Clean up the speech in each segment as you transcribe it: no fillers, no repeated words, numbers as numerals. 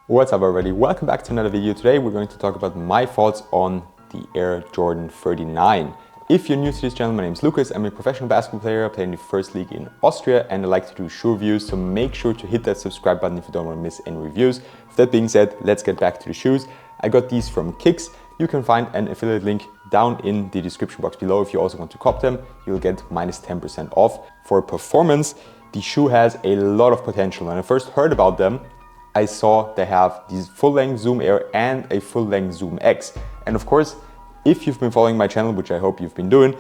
What's up everybody, welcome back to another video. Today we're going to talk about my thoughts on the Air Jordan 39. If you're new to this channel, my name is Lucas. I'm a professional basketball player. I play in the first league in Austria and I like to do shoe reviews, so make sure to hit that subscribe button if you don't want to miss any reviews. With that being said, let's get back to the shoes. I got these from Kicks. You can find an affiliate link down in the description box below. If you also want to cop them, you'll get minus 10% off. For performance, the shoe has a lot of potential. When I first heard about them, I saw they have these full-length Zoom Air and a full-length Zoom X. And of course, if you've been following my channel, which I hope you've been doing,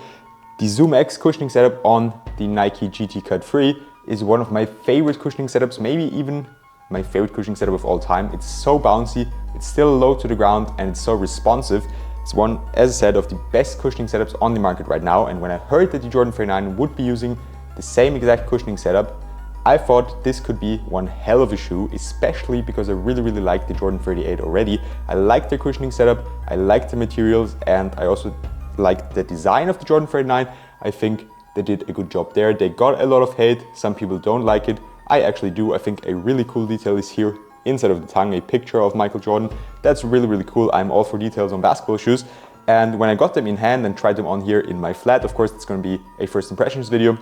the Zoom X cushioning setup on the Nike GT Cut 3 is one of my favorite cushioning setups, maybe even my favorite cushioning setup of all time. It's so bouncy, it's still low to the ground, and it's so responsive. It's one, as I said, of the best cushioning setups on the market right now. And when I heard that the Jordan 39 would be using the same exact cushioning setup, I thought this could be one hell of a shoe, especially because I really like the Jordan 38 already. I like the cushioning setup, I like the materials, and I also like the design of the Jordan 39. I think they did a good job there. They got a lot of hate, some people don't like it. I actually do. I think a really cool detail is here inside of the tongue, a picture of Michael Jordan. That's really cool. I'm all for details on basketball shoes. And when I got them in hand and tried them on here in my flat, of course it's going to be a first impressions video,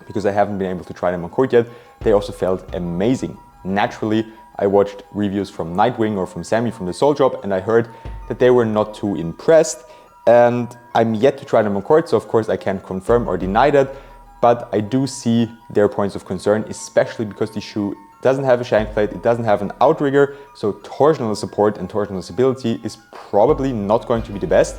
because I haven't been able to try them on court yet, they also felt amazing. Naturally, I watched reviews from Nightwing or from Sammy from the Sole Drop, and I heard that they were not too impressed. And I'm yet to try them on court, so of course I can't confirm or deny that, but I do see their points of concern, especially because the shoe doesn't have a shank plate, it doesn't have an outrigger, so torsional support and torsional stability is probably not going to be the best.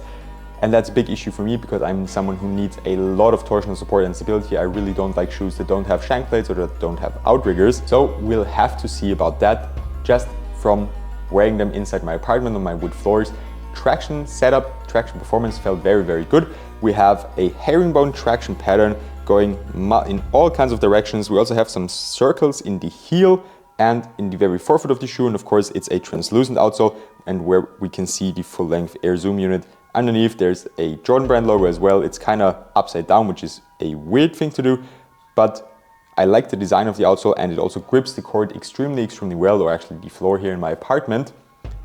And that's a big issue for me because I'm someone who needs a lot of torsional support and stability. I really don't like shoes that don't have shank plates or that don't have outriggers. So we'll have to see about that just from wearing them inside my apartment on my wood floors. Traction setup, traction performance felt very good. We have a herringbone traction pattern going in all kinds of directions. We also have some circles in the heel and in the very forefoot of the shoe. And of course, it's a translucent outsole, and where we can see the full length Air Zoom unit. Underneath there's a Jordan brand logo as well. It's kind of upside down, which is a weird thing to do, but I like the design of the outsole, and it also grips the court extremely well, or actually the floor here in my apartment.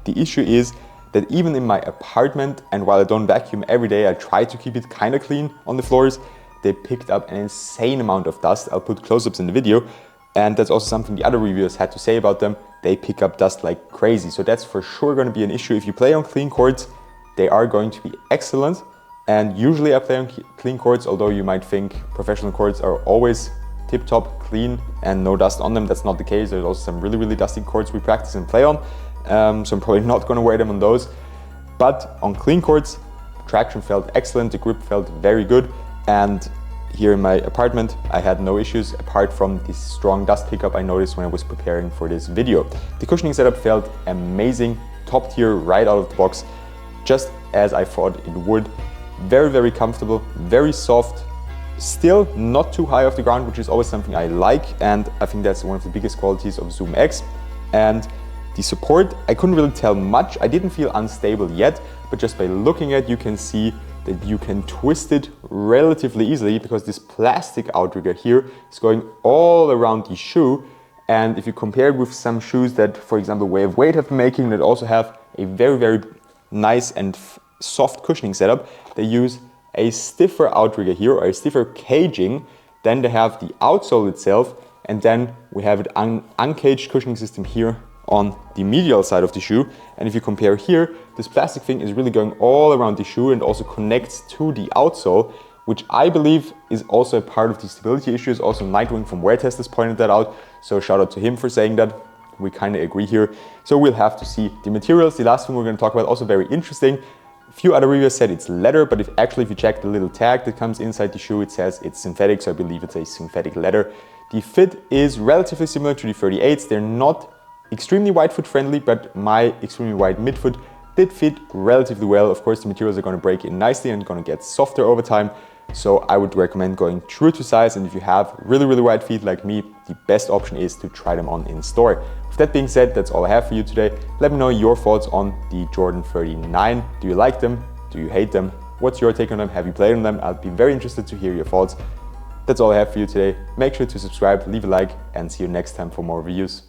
The issue is that even in my apartment, and while I don't vacuum every day, I try to keep it kind of clean on the floors, they picked up an insane amount of dust. I'll put close-ups in the video, and that's also something the other reviewers had to say about them. They pick up dust like crazy, so that's for sure going to be an issue. If you play on clean courts, they are going to be excellent, and usually I play on clean courts, although you might think professional courts are always tip-top clean and no dust on them. That's not the case. There's also some really dusty courts we practice and play on, so I'm probably not going to wear them on those. But on clean courts, traction felt excellent, the grip felt very good, and here in my apartment I had no issues apart from this strong dust pickup I noticed when I was preparing for this video. The cushioning setup felt amazing, top tier right out of the box, just as I thought it would. Very comfortable, very soft, still not too high off the ground, which is always something I like, and I think that's one of the biggest qualities of Zoom X. And the support, I couldn't really tell much. I didn't feel unstable yet, but just by looking at it, you can see that you can twist it relatively easily because this plastic outrigger here is going all around the shoe. And if you compare it with some shoes that, for example, Way of Weight have been making, that also have a very nice and soft cushioning setup, they use a stiffer outrigger here, or a stiffer caging. Then they have the outsole itself, and then we have an uncaged cushioning system here on the medial side of the shoe. And if you compare here, this plastic thing is really going all around the shoe and also connects to the outsole, which I believe is also a part of the stability issues. Also Nightwing from Wear Testers pointed that out, so shout out to him for saying that. We kind of agree here. So we'll have to see. The materials, the last thing we're going to talk about, also very interesting. A few other reviewers said it's leather, but if you check the little tag that comes inside the shoe, it says it's synthetic, so I believe it's a synthetic leather. The fit is relatively similar to the 38s. They're not extremely wide foot friendly, but my extremely wide midfoot did fit relatively well. Of course, the materials are going to break in nicely and going to get softer over time. So I would recommend going true to size, and if you have really wide feet like me, the best option is to try them on in store. With that being said, that's all I have for you today. Let me know your thoughts on the Jordan 39. Do you like them? Do you hate them? What's your take on them? Have you played on them? I'll be very interested to hear your thoughts. That's all I have for you today. Make sure to subscribe, leave a like, and see you next time for more reviews.